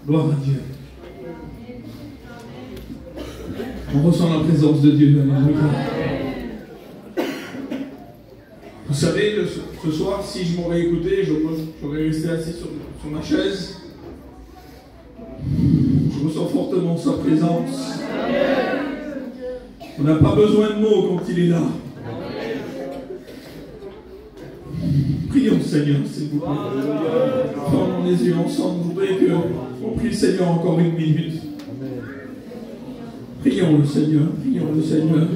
Gloire à Dieu. On ressent la présence de Dieu. Alléluia. Vous savez, ce soir, si je m'aurais écouté, j'aurais resté assis sur ma chaise. Je ressens fortement sa présence. On n'a pas besoin de mots quand il est là. Prions le Seigneur, s'il vous plaît. Fermons les yeux ensemble. Je voudrais qu'on prie le Seigneur encore une minute. Prions le Seigneur, prions le Seigneur.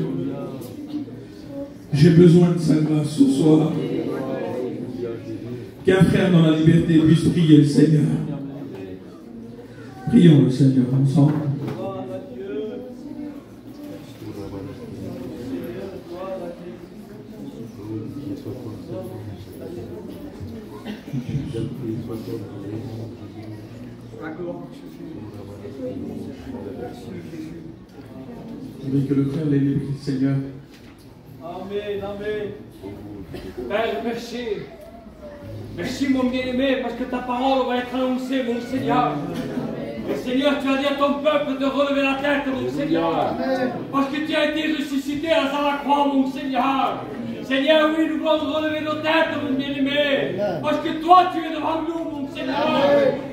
J'ai besoin de sa grâce ce soir. Qu'un frère dans la liberté puisse prier le Seigneur. Prions le Seigneur ensemble. Je voudrais que le frère l'ait pris, Seigneur. Amen, amen. Père, merci. Merci, mon bien-aimé, parce que ta parole va être annoncée, mon Seigneur. Et Seigneur, tu as dit à ton peuple de relever la tête, mon Seigneur. Parce que tu as été ressuscité à la croix, mon Seigneur. Seigneur, oui, nous voulons relever nos têtes, mon bien-aimé. Parce que toi, tu es devant nous, mon Seigneur.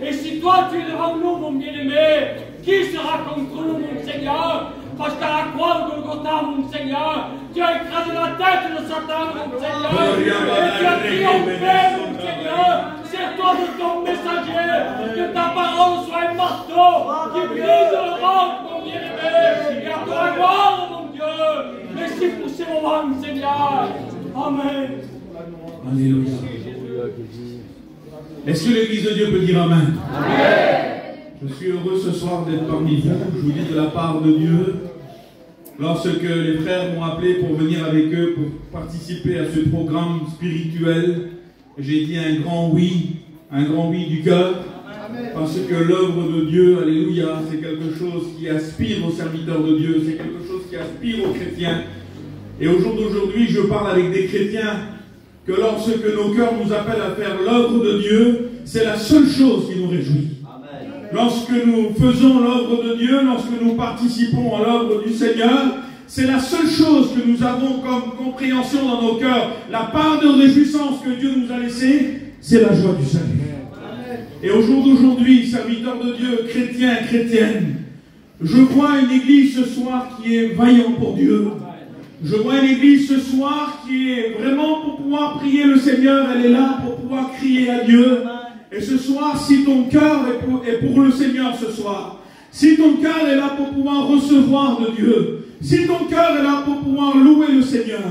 Et si toi, tu es devant nous, mon bien-aimé, qui sera contre nous, mon Seigneur? Parce qu'à la croix de Golgotha, mon Seigneur, tu as écrasé la tête de Satan, mon Seigneur. Et tu as triomphé, mon Seigneur. Sers-toi de ton messager. Que ta parole soit un marteau qui brise le roc, mon bien-aimé. Et à toi la gloire, mon Dieu. Merci pour ces moments, Seigneur. Amen. Alléluia. Est-ce que l'Église de Dieu peut dire Amen? Amen. Je suis heureux ce soir d'être parmi vous. Je vous dis de la part de Dieu. Lorsque les frères m'ont appelé pour venir avec eux, pour participer à ce programme spirituel, j'ai dit un grand oui du cœur. Parce que l'œuvre de Dieu, alléluia, c'est quelque chose qui aspire aux serviteurs de Dieu, c'est quelque chose qui aspire aux chrétiens. Et au jour d'aujourd'hui, je parle avec des chrétiens que lorsque nos cœurs nous appellent à faire l'œuvre de Dieu, c'est la seule chose qui nous réjouit. Lorsque nous faisons l'œuvre de Dieu, lorsque nous participons à l'œuvre du Seigneur, c'est la seule chose que nous avons comme compréhension dans nos cœurs. La part de réjouissance que Dieu nous a laissée, c'est la joie du salut. Et au jour d'aujourd'hui, serviteurs de Dieu, chrétiens, chrétiennes, je vois une église ce soir qui est vaillante pour Dieu. Je vois une église ce soir qui est vraiment pour pouvoir prier le Seigneur. Elle est là pour pouvoir crier à Dieu. Et ce soir, si ton cœur est pour le Seigneur ce soir, si ton cœur est là pour pouvoir recevoir de Dieu, si ton cœur est là pour pouvoir louer le Seigneur,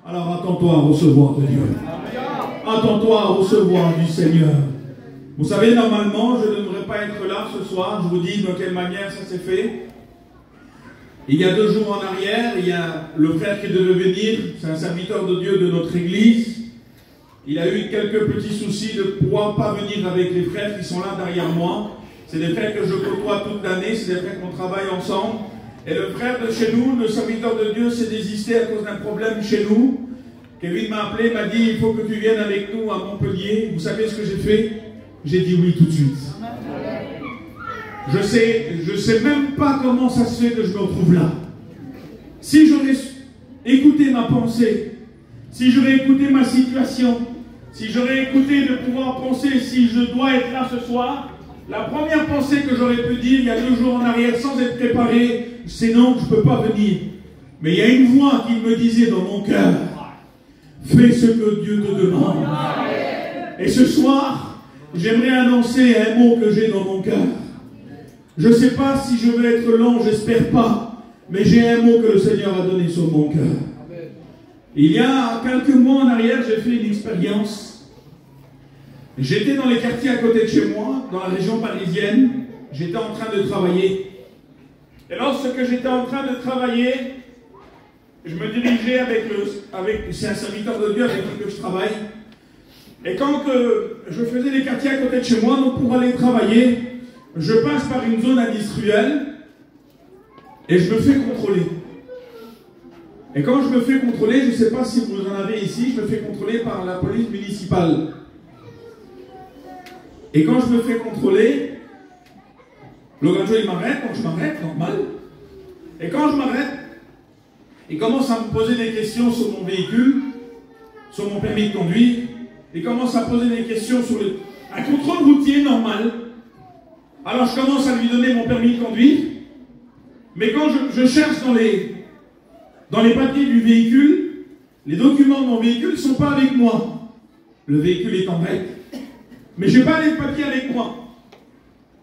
alors attends-toi à recevoir de Dieu. Attends-toi à recevoir du Seigneur. Vous savez, normalement, je ne devrais pas être là ce soir. Je vous dis de quelle manière ça s'est fait. Il y a 2 jours en arrière, il y a le frère qui devait venir, c'est un serviteur de Dieu de notre église. Il a eu quelques petits soucis de pouvoir pas venir avec les frères qui sont là derrière moi. C'est des frères que je côtoie toute l'année, c'est des frères qu'on travaille ensemble. Et le frère de chez nous, le serviteur de Dieu, s'est désisté à cause d'un problème chez nous. Kevin m'a appelé, m'a dit, il faut que tu viennes avec nous à Montpellier. Vous savez ce que j'ai fait? J'ai dit oui tout de suite. Je sais même pas comment ça se fait que je me retrouve là. Si j'aurais écouté ma pensée, si j'aurais écouté ma situation, si j'aurais écouté de pouvoir penser si je dois être là ce soir, la première pensée que j'aurais pu dire il y a 2 jours en arrière sans être préparé, c'est non, je ne peux pas venir. Mais il y a une voix qui me disait dans mon cœur, fais ce que Dieu te demande. Et ce soir, j'aimerais annoncer un mot que j'ai dans mon cœur. Je ne sais pas si je vais être long, j'espère pas, mais j'ai un mot que le Seigneur a donné sur mon cœur. Il y a quelques mois en arrière, j'ai fait une expérience. J'étais dans les quartiers à côté de chez moi, dans la région parisienne. J'étais en train de travailler. Et lorsque j'étais en train de travailler, je me dirigeais c'est un serviteur de Dieu avec qui je travaille. Et quand je faisais les quartiers à côté de chez moi, donc pour aller travailler, je passe par une zone industrielle et je me fais contrôler. Et quand je me fais contrôler, je ne sais pas si vous en avez ici, je me fais contrôler par la police municipale. Et quand je me fais contrôler, Le gajo, il m'arrête, donc je m'arrête, normal. Et quand je m'arrête, il commence à me poser des questions sur mon véhicule, sur mon permis de conduire. Il commence à poser des questions sur un contrôle routier normal. Alors je commence à lui donner mon permis de conduire. Mais quand je cherche dans les papiers du véhicule, les documents de mon véhicule ne sont pas avec moi. Le véhicule est en règle. Mais je n'ai pas les papiers avec moi.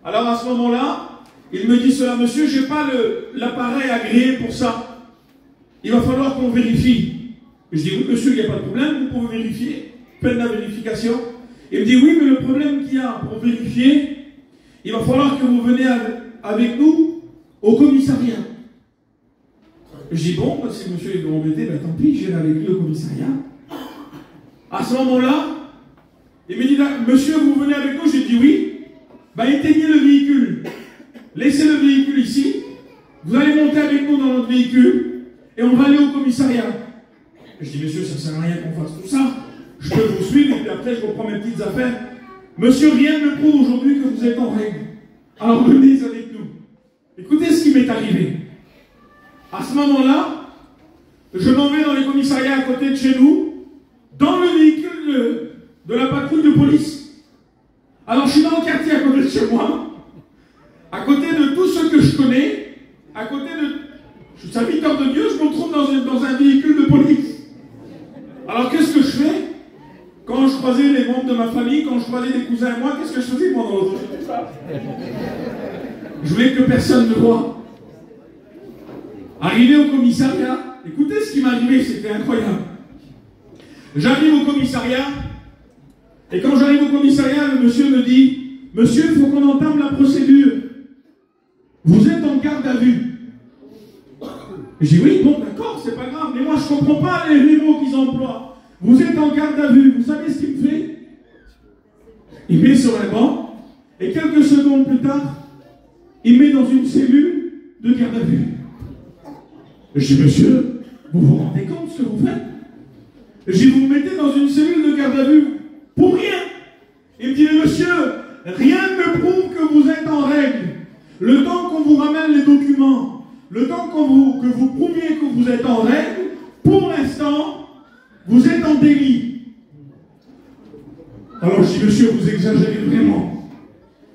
Alors à ce moment-là, il me dit cela, monsieur, je n'ai pas l'appareil agréé pour ça. Il va falloir qu'on vérifie. Je dis, oui, monsieur, il n'y a pas de problème, vous pouvez vérifier. Faites la vérification. Il me dit, oui, mais le problème qu'il y a pour vérifier, il va falloir que vous veniez avec nous au commissariat. Je dis, bon, si monsieur est embêté, ben, tant pis, j'irai avec lui au commissariat. À ce moment-là, il me dit, monsieur, vous venez avec nous? J'ai dit oui. Ben, éteignez le véhicule. Laissez le véhicule ici. Vous allez monter avec nous dans notre véhicule et on va aller au commissariat. Je dis, monsieur, ça ne sert à rien qu'on fasse tout ça. Je peux vous suivre et puis après, je reprends mes petites affaires. Monsieur, rien ne prouve aujourd'hui que vous êtes en règle. Alors venez avec nous. Écoutez ce qui m'est arrivé. À ce moment-là, je m'en vais dans les commissariats à côté de chez nous, dans le véhicule de la patrouille de police. Alors je suis dans le quartier à côté de chez moi, à côté de tout ce que je connais, à côté de... Je suis serviteur de Dieu, je me retrouve dans un véhicule de police. Alors qu'est-ce que je fais? Quand je croisais les membres de ma famille, quand je croisais des cousins et moi, qu'est-ce que je faisais pendant l'autre? Je voulais que personne ne voie. Arrivé au commissariat, écoutez ce qui m'est arrivé, c'était incroyable. J'arrive au commissariat, et quand j'arrive au commissariat, le monsieur me dit, monsieur, il faut qu'on entame la procédure. Vous êtes en garde à vue. Je dis, oui, bon, d'accord, c'est pas grave, mais moi je ne comprends pas les mots qu'ils emploient. Vous êtes en garde à vue. Vous savez ce qu'il me fait? Il met sur un banc, et quelques secondes plus tard, il met dans une cellule de garde à vue. Je dis, monsieur, vous vous rendez compte de ce que vous faites? Je dis, vous me mettez dans une cellule de garde à vue pour rien. Il me dit, mais monsieur, rien ne prouve que vous êtes en règle. Le temps qu'on vous ramène les documents, le temps que vous prouviez que vous êtes en règle, pour l'instant, vous êtes en délit. Alors je dis, monsieur, vous exagérez vraiment.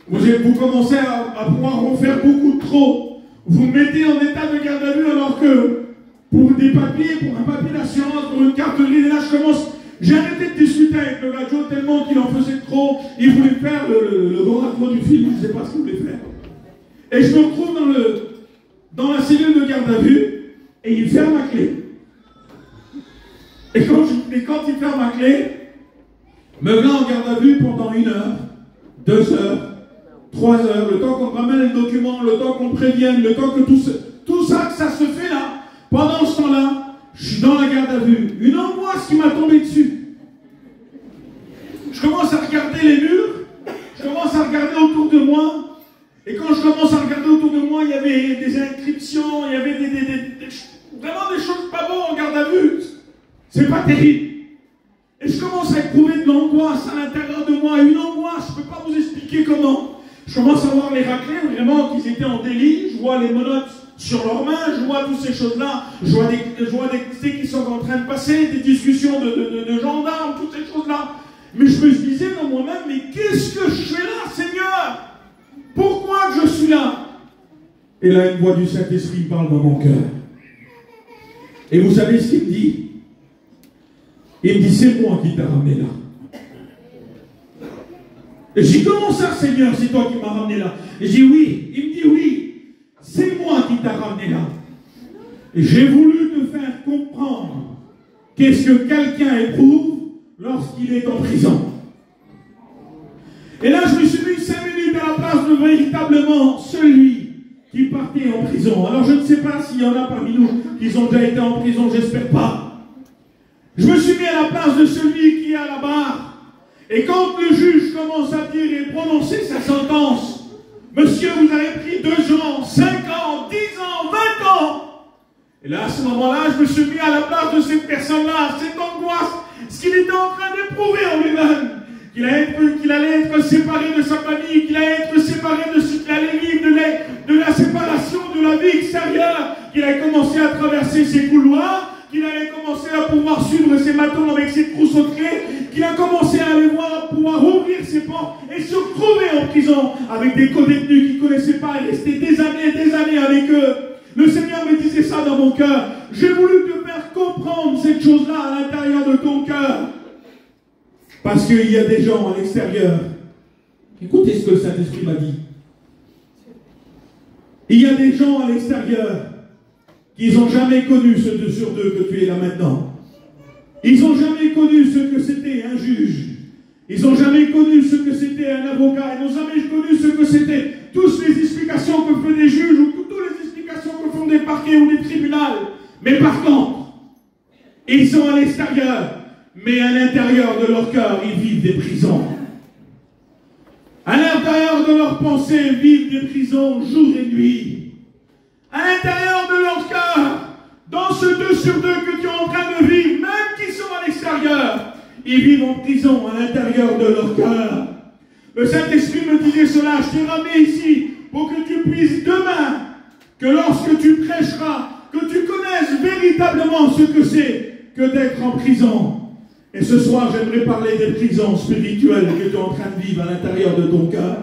Vous commencez à pouvoir en faire beaucoup trop. Vous me mettez en état de garde à vue alors que pour des papiers, pour un papier d'assurance, pour une carte grise, et là je commence, j'ai arrêté de discuter avec le radio tellement qu'il en faisait trop, il voulait faire le grand acteur du film, je ne sais pas ce qu'il voulait faire. Et je me retrouve dans la cellule de garde à vue, et il ferme ma clé. Et quand il ferme ma clé, me voilà en garde à vue pendant 1 heure, 2 heures, 3 heures, le temps qu'on ramène les documents, le temps qu'on prévienne, le temps que tout ça, que ça se fait là. Pendant ce temps-là, je suis dans la garde à vue. Une angoisse qui m'a tombé dessus. Je commence à regarder les murs, je commence à regarder autour de moi, et quand je commence à regarder autour de moi, il y avait des inscriptions, il y avait vraiment des choses pas bonnes en garde à vue. C'est pas terrible. Et je commence à éprouver de l'angoisse à l'intérieur de moi, une angoisse, je ne peux pas vous expliquer comment. Je commence à voir les raclés, vraiment qu'ils étaient en délit, je vois les menottes sur leurs mains, je vois toutes ces choses-là, je vois des qui sont en train de passer, des discussions de gendarmes, toutes ces choses-là. Mais je me disais dans moi-même, mais qu'est-ce que je fais là, Seigneur? Pourquoi je suis là? Et là, une voix du Saint-Esprit parle dans mon cœur. Et vous savez ce qu'il me dit? Il me dit, c'est moi qui t'ai ramené là. Et j'ai dit, comment ça, Seigneur, c'est toi qui m'as ramené là? Et j'ai dit, oui. Il me dit, oui, c'est moi qui t'ai ramené là. Et j'ai voulu te faire comprendre qu'est-ce que quelqu'un éprouve lorsqu'il est en prison. Et là, je me suis mis 5 minutes à la place de véritablement celui qui partait en prison. Alors, je ne sais pas s'il y en a parmi nous qui ont déjà été en prison, j'espère pas. Je me suis mis à la place de celui qui est à la barre. Et quand le juge commence à dire et prononcer sa sentence, monsieur, vous avez pris 2 ans, 5 ans, 10 ans, 20 ans. Et là, à ce moment-là, je me suis mis à la place de cette personne-là, cette angoisse, ce qu'il était en train d'éprouver en lui-même. Qu'il allait être séparé de sa famille, qu'il allait être séparé de ce qu'il allait vivre, de la séparation de la vie extérieure, qu'il allait commencer à traverser ses couloirs, qu'il allait commencer à pouvoir suivre ses matons avec ses trousseaux de clés, qu'il a commencé à aller voir, pouvoir ouvrir ses portes et se retrouver en prison avec des co-détenus qu'il ne connaissait pas et rester des années avec eux. Le Seigneur me disait ça dans mon cœur. J'ai voulu te faire comprendre cette chose-là à l'intérieur de ton cœur. Parce qu'il y a des gens à l'extérieur. Écoutez ce que le Saint-Esprit m'a dit. Il y a des gens à l'extérieur qui n'ont jamais connu ce 2 sur 2 que tu es là maintenant. Ils n'ont jamais connu ce que c'était un juge. Ils n'ont jamais connu ce que c'était un avocat. Ils n'ont jamais connu ce que c'était toutes les explications que font des juges ou toutes les explications que font des parquets ou des tribunaux. Mais par contre, ils sont à l'extérieur, mais à l'intérieur de leur cœur, ils vivent des prisons. À l'intérieur de leurs pensées, ils vivent des prisons jour et nuit. À l'intérieur de leur cœur, dans ce 2 sur 2 que tu es en train de vivre, même qui sont à l'extérieur, ils vivent en prison à l'intérieur de leur cœur. Le Saint-Esprit me disait cela, je t'ai ramené ici pour que tu puisses demain, que lorsque tu prêcheras, que tu connaisses véritablement ce que c'est que d'être en prison. Et ce soir, j'aimerais parler des prisons spirituelles que tu es en train de vivre à l'intérieur de ton cœur.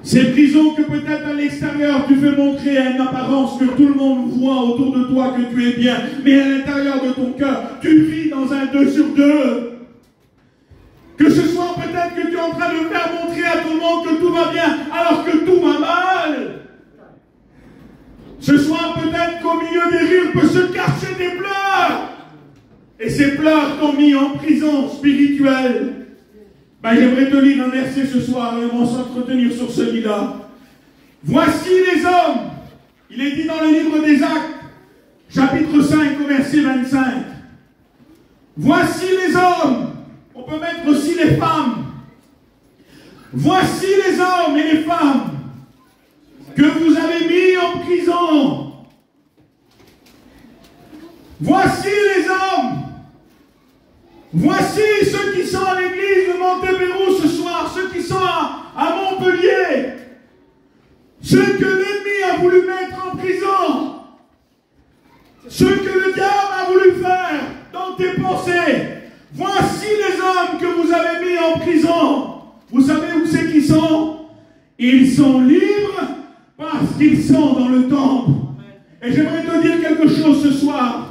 Ces prisons que peut-être à l'extérieur tu fais montrer à une apparence que tout le monde voit autour de toi que tu es bien, mais à l'intérieur de ton cœur, tu vis dans un 2 sur 2. Que ce soit peut-être que tu es en train de faire montrer à tout le monde que tout va bien, alors que tout va mal. Ce soir peut-être qu'au milieu des rires peut se cacher des pleurs. Et ces pleurs t'ont mis en prison spirituelle. J'aimerais te lire un verset ce soir et on va s'entretenir sur celui-là. Voici les hommes. Il est dit dans le livre des Actes, chapitre 5, au verset 25. Voici les hommes. On peut mettre aussi les femmes. Voici les hommes et les femmes que vous avez mis en prison. Voici les hommes. Voici ceux qui sont à l'église de Montebello ce soir, ceux qui sont à Montpellier, ceux que l'ennemi a voulu mettre en prison, ceux que le diable a voulu faire dans tes pensées. Voici les hommes que vous avez mis en prison. Vous savez où c'est qu'ils sont? Ils sont libres parce qu'ils sont dans le temple. Et j'aimerais te dire quelque chose ce soir.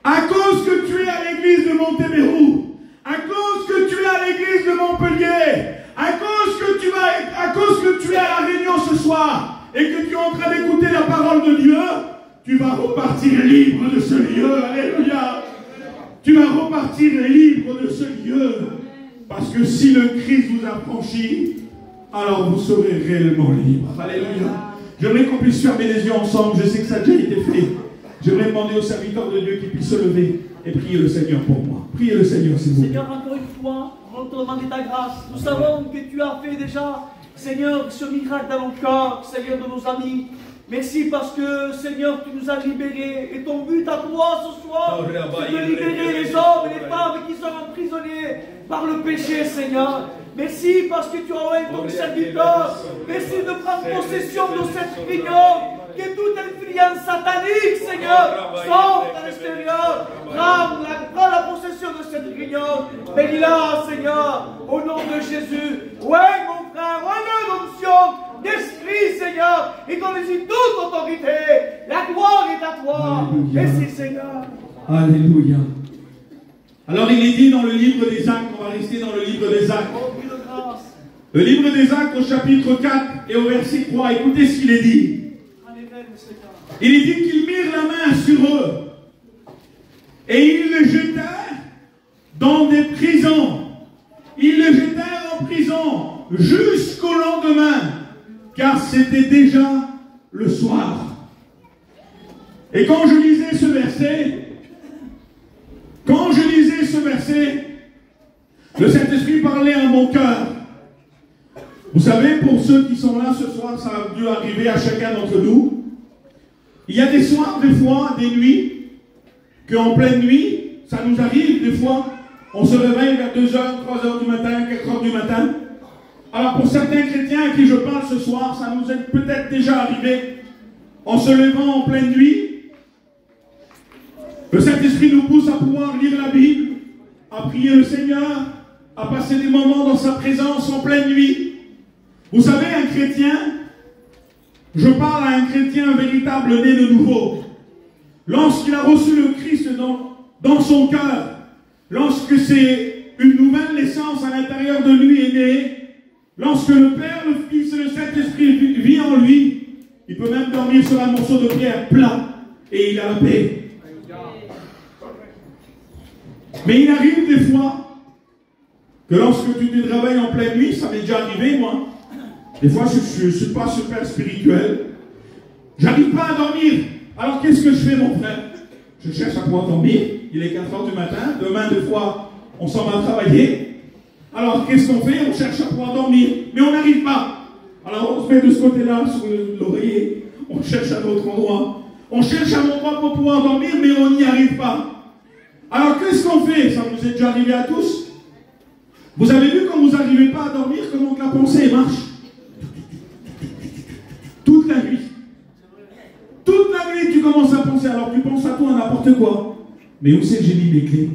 À cause que tu es à l'église de Montebello, à cause que tu es à l'église de Montpellier, à cause que tu es à la réunion ce soir et que tu es en train d'écouter la parole de Dieu, tu vas repartir libre de ce lieu. Alléluia. Tu vas repartir libre de ce lieu. Parce que si le Christ vous a franchi, alors vous serez réellement libre. Alléluia. J'aimerais qu'on puisse fermer les yeux ensemble. Je sais que ça a déjà été fait. J'aimerais demander aux serviteurs de Dieu qu'ils puissent se lever et prier le Seigneur pour moi. Priez le Seigneur, s'il vous plaît. Seigneur, encore une fois, on te demande ta grâce. Nous savons que tu as fait déjà, Seigneur, ce miracle dans nos cœurs, Seigneur, de nos amis. Merci parce que, Seigneur, tu nous as libérés. Et ton but à toi ce soir, c'est de libérer les hommes et les femmes qui sont emprisonnés par le péché, Seigneur. Merci parce que tu as envoyé ton serviteur. Merci de prendre possession de cette réunion. Que toute influence satanique, Seigneur, sorte à l'extérieur. Prends la possession de cette réunion. Bénis-la, Seigneur, au nom de Jésus. Ouais, mon frère, ouais, l'onction d'esprit, Seigneur, et donne-lui toute autorité. La gloire est à toi. Alléluia. Merci, Seigneur. Alléluia. Alors il est dit dans le livre des Actes, on va rester dans le livre des Actes. Oh, Dieu de grâce. Le livre des Actes au chapitre 4 et au verset 3, écoutez ce qu'il est dit. Il est dit qu'ils mirent la main sur eux et ils les jetèrent dans des prisons. Ils les jetèrent en prison jusqu'au lendemain, car c'était déjà le soir. Et quand je lisais ce verset, le Saint-Esprit parlait à mon cœur. Vous savez, pour ceux qui sont là ce soir, ça a dû arriver à chacun d'entre nous. Il y a des soirs, des fois, des nuits, qu'en pleine nuit, ça nous arrive, des fois, on se réveille vers 2h, 3h du matin, 4h du matin, Alors pour certains chrétiens à qui je parle ce soir, ça nous est peut-être déjà arrivé, en se levant en pleine nuit. Le Saint-Esprit nous pousse à pouvoir lire la Bible, à prier le Seigneur, à passer des moments dans sa présence en pleine nuit. Vous savez, un chrétien, je parle à un chrétien véritable né de nouveau. Lorsqu'il a reçu le Christ dans son cœur, lorsque c'est une nouvelle naissance à l'intérieur de lui est née, lorsque le Père, le Fils et le Saint-Esprit vit en lui, il peut même dormir sur un morceau de pierre plat et il a la paix. Mais il arrive des fois que lorsque tu te réveilles en pleine nuit, ça m'est déjà arrivé moi, des fois je ne suis pas super spirituel, j'arrive pas à dormir. Alors qu'est-ce que je fais mon frère? Je cherche à pouvoir dormir, il est 4 h du matin, demain des fois on s'en va travailler. Alors qu'est-ce qu'on fait? On cherche à pouvoir dormir, mais on n'arrive pas. Alors on se met de ce côté-là, sur l'oreiller, on cherche un autre endroit. On cherche un endroit pour pouvoir dormir, mais on n'y arrive pas. Alors qu'est-ce qu'on fait? Ça vous est déjà arrivé à tous? Vous avez vu quand vous n'arrivez pas à dormir, comment la pensée marche? Toute la nuit. Toute la nuit tu commences à penser, alors tu penses à toi, à n'importe quoi. Mais où c'est que j'ai mis mes clés?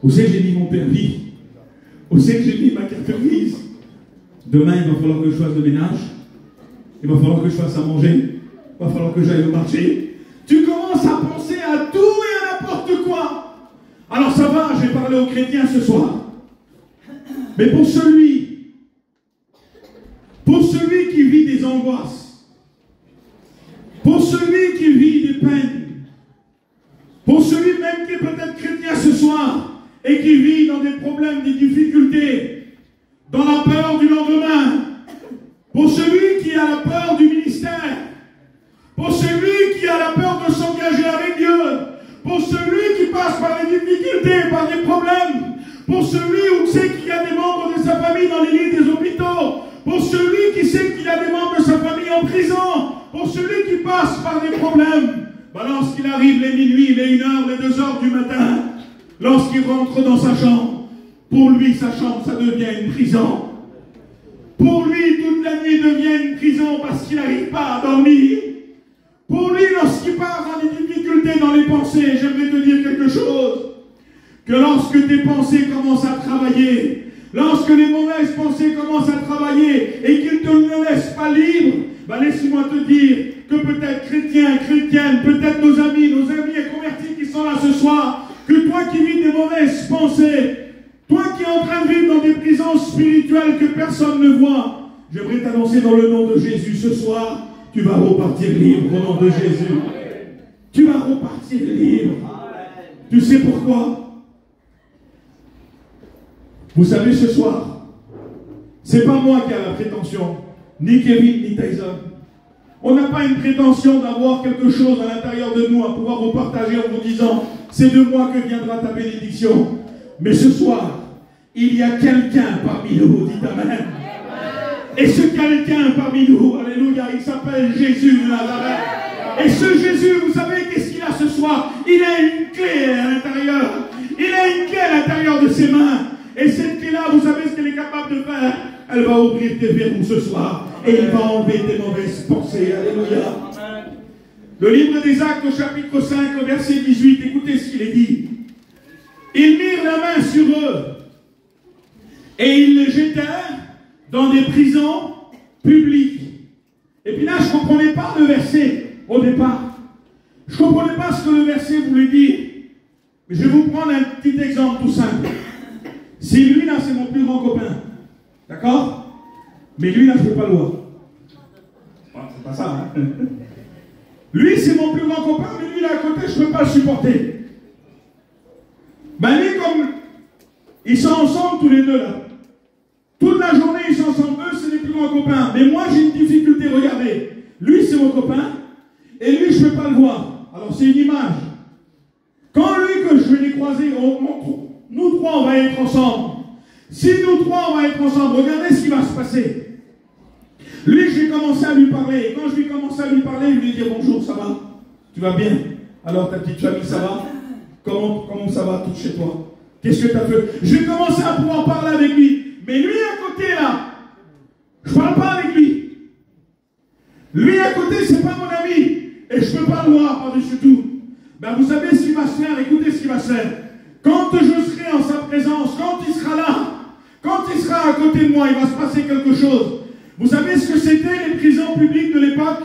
Où c'est que j'ai mis mon permis? Où c'est que j'ai mis ma carte grise? Demain, il va falloir que je fasse le ménage. Il va falloir que je fasse à manger. Il va falloir que j'aille au marché. Tu commences à penser à tout et à n'importe quoi. Alors ça va, je vais parler aux chrétiens ce soir. Mais pour celui qui vit des angoisses, pour celui qui vit des peines, pour celui même qui est peut-être chrétien ce soir et qui vit dans des problèmes, des difficultés, dans la peur du lendemain, pour celui qui a la peur du ministère, pour celui qui a la peur de s'engager avec Dieu, pour celui qui passe par les difficultés, par des problèmes, pour celui où sait qu'il y a des membres de sa famille dans les lits des hôpitaux, pour celui qui sait qu'il y a des membres de sa famille en prison, pour celui qui passe par des problèmes, lorsqu'il arrive les minuit, les 1 h, les 2 h du matin, lorsqu'il rentre dans sa chambre, pour lui, sa chambre, ça devient une prison. Pour lui, toute la nuit devient une prison parce qu'il n'arrive pas à dormir. Pour lui, lorsqu'il part dans des difficultés dans les pensées, j'aimerais te dire quelque chose. Que lorsque tes pensées commencent à travailler, lorsque les mauvaises pensées commencent à travailler et qu'ils ne te laissent pas libre, laisse-moi te dire que peut-être chrétiens, chrétiennes, peut-être nos amis et convertis qui sont là ce soir, que toi qui vis des mauvaises pensées, toi qui es en train de vivre dans des prisons spirituelles que personne ne voit, j'aimerais t'annoncer dans le nom de Jésus ce soir, tu vas repartir libre au nom de Jésus. Tu vas repartir libre. Tu sais pourquoi? Vous savez, ce soir, c'est pas moi qui ai la prétention, ni Kevin, ni Tyson. On n'a pas une prétention d'avoir quelque chose à l'intérieur de nous à pouvoir vous partager en vous disant c'est de moi que viendra ta bénédiction. Mais ce soir, il y a quelqu'un parmi nous, dites Amen. Et ce quelqu'un parmi nous, alléluia, il s'appelle Jésus de Nazareth. Et ce Jésus, vous savez qu'est-ce qu'il a ce soir? Il a une clé à l'intérieur. Il a une clé à l'intérieur de ses mains. Et cette clé-là, vous savez ce qu'elle est capable de faire? Elle va ouvrir tes verrous ce soir. Et il va enlever tes mauvaises pensées. Alléluia. Le livre des Actes au chapitre 5, verset 18, écoutez ce qu'il est dit. Ils mirent la main sur eux et ils les jetèrent dans des prisons publiques. Et puis là, je ne comprenais pas le verset au départ. Je ne comprenais pas ce que le verset voulait dire. Mais je vais vous prendre un petit exemple tout simple. Si lui, là, c'est mon plus grand copain, d'accord? Mais lui, là, je ne peux pas le voir. Bon, c'est pas ça, hein? Lui, c'est mon plus grand copain, mais lui, là, à côté, je ne peux pas le supporter. Lui, comme ils sont ensemble tous les deux, là. Toute la journée, ils sont ensemble. Eux, c'est les plus grands copains. Mais moi, j'ai une difficulté. Regardez. Lui, c'est mon copain. Et lui, je ne peux pas le voir. Alors, c'est une image. Quand lui, que je vais les croiser, nous trois, on va être ensemble. Si nous trois, on va être ensemble, regardez ce qui va se passer. Lui, je vais commencer à lui parler. Et quand je vais commencer à lui parler, je vais lui dire bonjour, ça va? Tu vas bien? Alors, ta petite famille, ça va? Comment ça va tout chez toi? Qu'est-ce que tu as fait? Je vais commencer à pouvoir parler avec lui. Mais lui, à côté, là, parle pas avec lui. Lui à côté, c'est pas mon ami. Et je ne peux pas le voir par-dessus tout. Ben, vous savez ce qui va se faire, écoutez ce qui va se faire. Quand je serai en sa présence, quand il sera là, quand il sera à côté de moi, il va se passer quelque chose. Vous savez ce que c'était les prisons publiques de l'époque?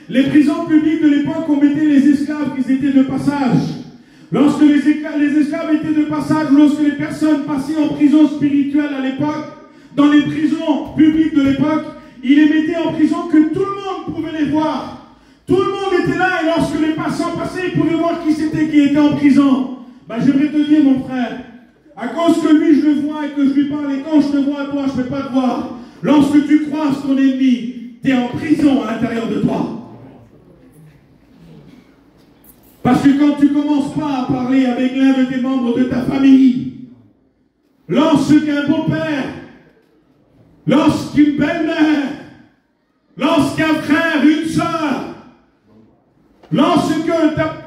Les prisons publiques de l'époque, on mettait les esclaves qui étaient de passage. Lorsque les esclaves étaient de passage, lorsque les personnes passaient en prison spirituelle à l'époque, dans les prisons publiques de l'époque, ils les mettaient en prison que tout le monde pouvait les voir. Tout le monde était là et lorsque les passants passaient, ils pouvaient voir qui c'était qui était en prison. Ben, j'aimerais te dire, mon frère, à cause que lui, je le vois et que je lui parle, et quand je te vois, toi, je ne peux pas te voir. Lorsque tu croises ton ennemi, tu es en prison à l'intérieur de toi. Parce que quand tu ne commences pas à parler avec l'un de tes membres de ta famille, lorsqu'un beau-père, lorsqu'une belle-mère, lorsqu'un frère, une sœur, lorsque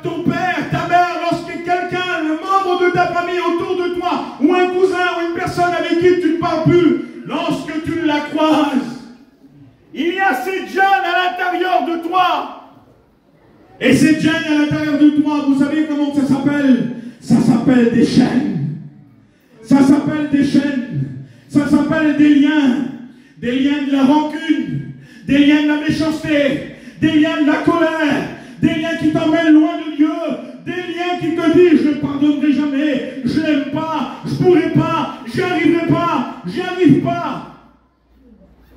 ton père, ta mère, lorsque quelqu'un, le membre de ta famille autour de toi, ou un cousin, ou une personne avec qui tu ne parles plus, lorsque tu la croises, il y a cette gêne à l'intérieur de toi. Et cette gêne à l'intérieur de toi, vous savez comment ça s'appelle? Ça s'appelle des chaînes. Ça s'appelle des chaînes. Ça s'appelle des liens. Des liens de la rancune. Des liens de la méchanceté. Des liens de la colère. Des liens qui t'emmènent loin de Dieu. Des liens qui te disent, je ne pardonnerai jamais. Je n'aime pas. Je ne pourrai pas. J'y arriverai pas. J'y arrive pas.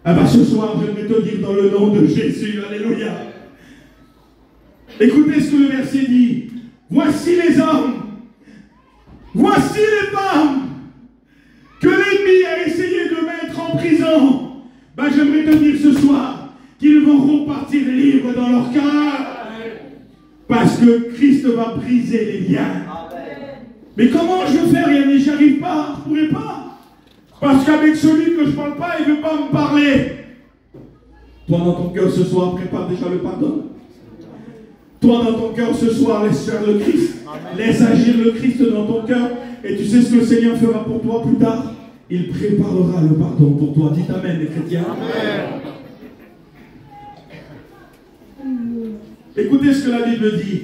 Ah ben ce soir, j'aimerais te dire dans le nom de Jésus. Alléluia. Écoutez ce que le verset dit. Voici les hommes, voici les femmes que l'ennemi a essayé de mettre en prison. Ben, j'aimerais te dire ce soir qu'ils vont repartir libres dans leur cœur. Parce que Christ va briser les liens. Mais comment je vais faire, Yannick? J'y arrive pas, je ne pourrais pas. Parce qu'avec celui que je ne parle pas, il ne veut pas me parler. Toi, dans ton cœur ce soir, prépare déjà le pardon. Toi, dans ton cœur, ce soir, laisse faire le Christ. Amen. Laisse agir le Christ dans ton cœur. Et tu sais ce que le Seigneur fera pour toi plus tard? Il préparera le pardon pour toi. Dites Amen, les chrétiens. Amen. Écoutez ce que la Bible dit.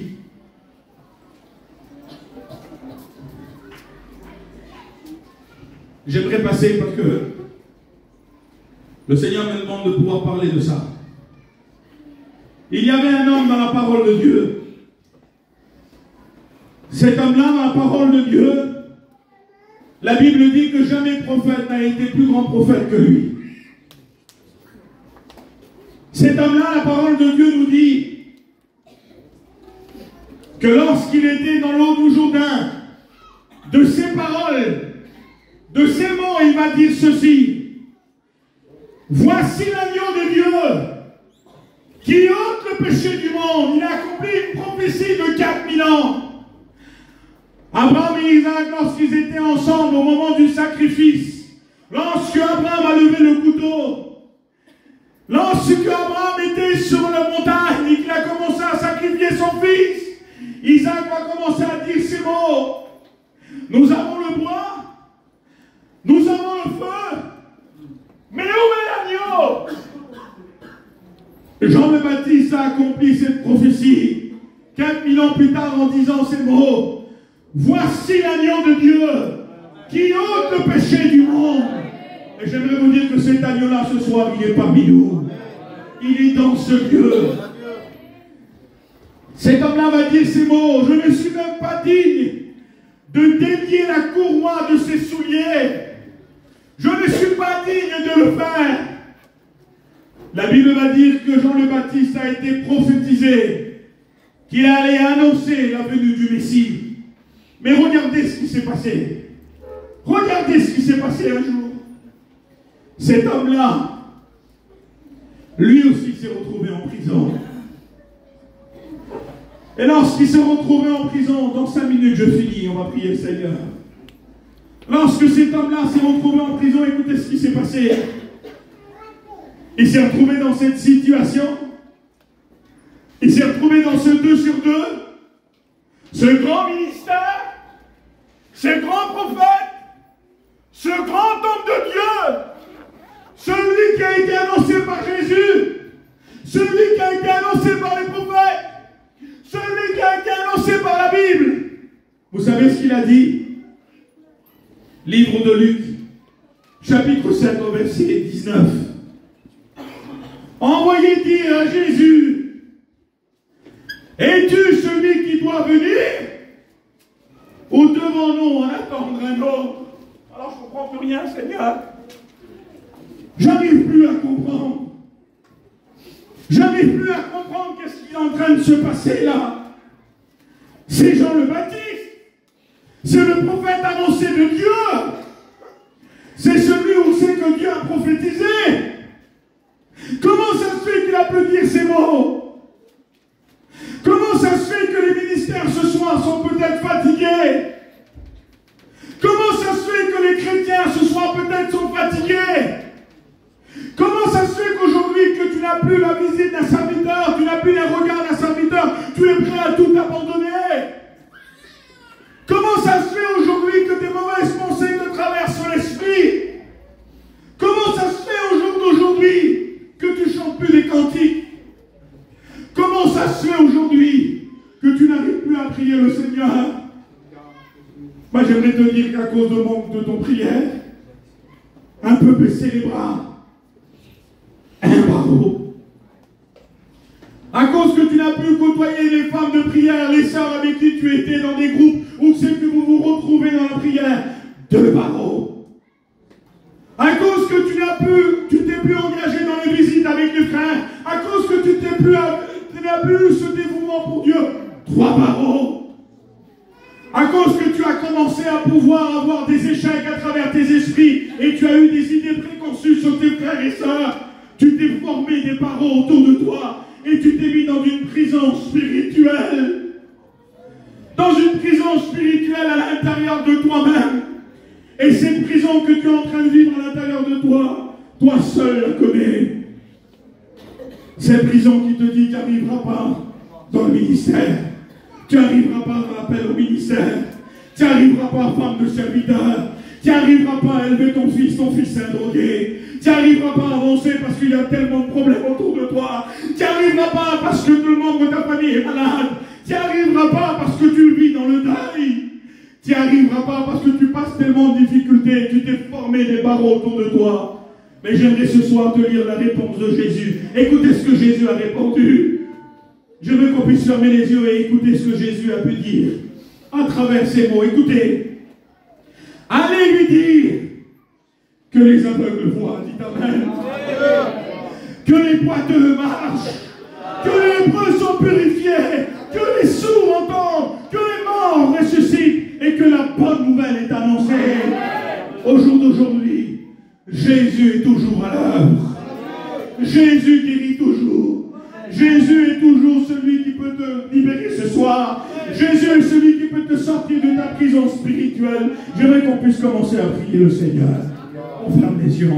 J'aimerais passer parce que le Seigneur me demande de pouvoir parler de ça. Il y avait un homme dans la parole de Dieu. Cet homme-là, dans la parole de Dieu, la Bible dit que jamais prophète n'a été plus grand prophète que lui. Cet homme-là, la parole de Dieu nous dit que lorsqu'il était dans l'eau du Jourdain, de ses paroles, de ses mots, il va dire ceci. Voici l'agneau de Dieu qui ôte le péché du monde. Il a accompli une prophétie de 4000 ans. Abraham et Isaac, lorsqu'ils étaient ensemble au moment du sacrifice, lorsque Abraham a levé le couteau, lorsque Abraham était sur la montagne et qu'il a commencé à sacrifier son fils, Isaac va commencer à dire ces mots. Nous avons le bois, nous avons le feu, mais où est l'agneau? Jean le Baptiste a accompli cette prophétie 4000 ans plus tard en disant ces mots. Voici l'agneau de Dieu qui ôte le péché du monde. Et j'aimerais vous dire que cet agneau-là ce soir, il est parmi nous. Il est dans ce lieu. Cet homme-là va dire ces mots. Je ne suis même pas digne de délier la courroie de ses souliers. Je ne suis pas digne de le faire. La Bible va dire que Jean le Baptiste a été prophétisé, qu'il allait annoncer la venue du Messie. Mais regardez ce qui s'est passé. Regardez ce qui s'est passé un jour. Cet homme-là, lui aussi s'est retrouvé en prison. Et lorsqu'il s'est retrouvé en prison, dans 5 minutes je finis, on va prier le Seigneur. Lorsque cet homme-là s'est retrouvé en prison, écoutez ce qui s'est passé. Il s'est retrouvé dans cette situation. Il s'est retrouvé dans ce 2 sur 2. Ce grand ministère. Ce grand prophète. Ce grand homme de Dieu. Celui celui qui a été annoncé par Jésus, celui qui a été annoncé par les prophètes, celui qui a été annoncé par la Bible. Vous savez ce qu'il a dit? Livre de Luc, chapitre 7, au verset 19. Envoyez dire à Jésus, es-tu celui qui doit venir? Ou devons-nous en attendre un autre? Alors je ne comprends plus rien, Seigneur. J'arrive plus à comprendre. J'arrive plus à comprendre qu'est-ce qui est en train de se passer là. C'est Jean le Baptiste. C'est le prophète annoncé de Dieu. C'est celui où c'est que Dieu a prophétisé. Comment ça se fait qu'il a pu dire ces mots? Comment ça se fait que les ministères ce soir sont peut-être fatigués? Comment ça se fait que les chrétiens ce soir peut-être sont fatigués? Comment ça se fait qu'aujourd'hui que tu n'as plus la visite d'un serviteur, tu n'as plus les regards d'un serviteur, tu es prêt à tout abandonner? Comment ça se fait aujourd'hui que des mauvaises pensées te traversent l'esprit? Comment ça se fait au jour d'aujourd'hui que tu chantes plus des cantiques? Comment ça se fait aujourd'hui que tu n'arrives plus à prier le Seigneur? Moi j'aimerais te dire qu'à cause de manque de ton prière, un peu baisser les bras, un barreau. À cause que tu n'as pu côtoyer les femmes de prière, les sœurs avec qui tu étais dans des groupes, où c'est que vous vous retrouvez dans la prière, 2 barreaux. À cause que tu t'es plus engagé dans les visites avec les frères, à cause que tu n'as plus ce dévouement pour Dieu, 3 barreaux. À cause que tu as commencé à pouvoir avoir des échecs à travers tes esprits et tu as eu des idées préconçues sur tes frères et sœurs, tu t'es formé des barreaux autour de toi et tu t'es mis dans une prison spirituelle. Dans une prison spirituelle à l'intérieur de toi-même. Et cette prison que tu es en train de vivre à l'intérieur de toi, toi seul la connais. Cette prison qui te dit que tu n'arriveras pas dans le ministère. Tu n'arriveras pas à l'appel au ministère. Tu n'arriveras pas à femme de serviteur. Tu n'arriveras pas à élever ton fils est un drogué. Tu n'arriveras pas à avancer parce qu'il y a tellement de problèmes autour de toi. Tu n'arriveras pas parce que tout le membre de ta famille est malade. Tu n'y arriveras pas parce que tu vis dans le deuil. Tu n'y arriveras pas parce que tu passes tellement de difficultés. Tu t'es formé des barreaux autour de toi. Mais j'aimerais ce soir te lire la réponse de Jésus. Écoutez ce que Jésus a répondu. Je veux qu'on puisse fermer les yeux et écouter ce que Jésus a pu dire à travers ces mots. Écoutez. Allez lui dire que les aveugles voient. Dites Amen. Que les boiteux marchent. Que les lépreux sont purifiés. Que les sourds entendent, que les morts ressuscitent et que la bonne nouvelle est annoncée. Au jour d'aujourd'hui, Jésus est toujours à l'œuvre. Jésus guérit toujours. Jésus est toujours celui qui peut te libérer ce soir. Jésus est celui qui peut te sortir de ta prison spirituelle. J'aimerais qu'on puisse commencer à prier le Seigneur. On ferme les yeux.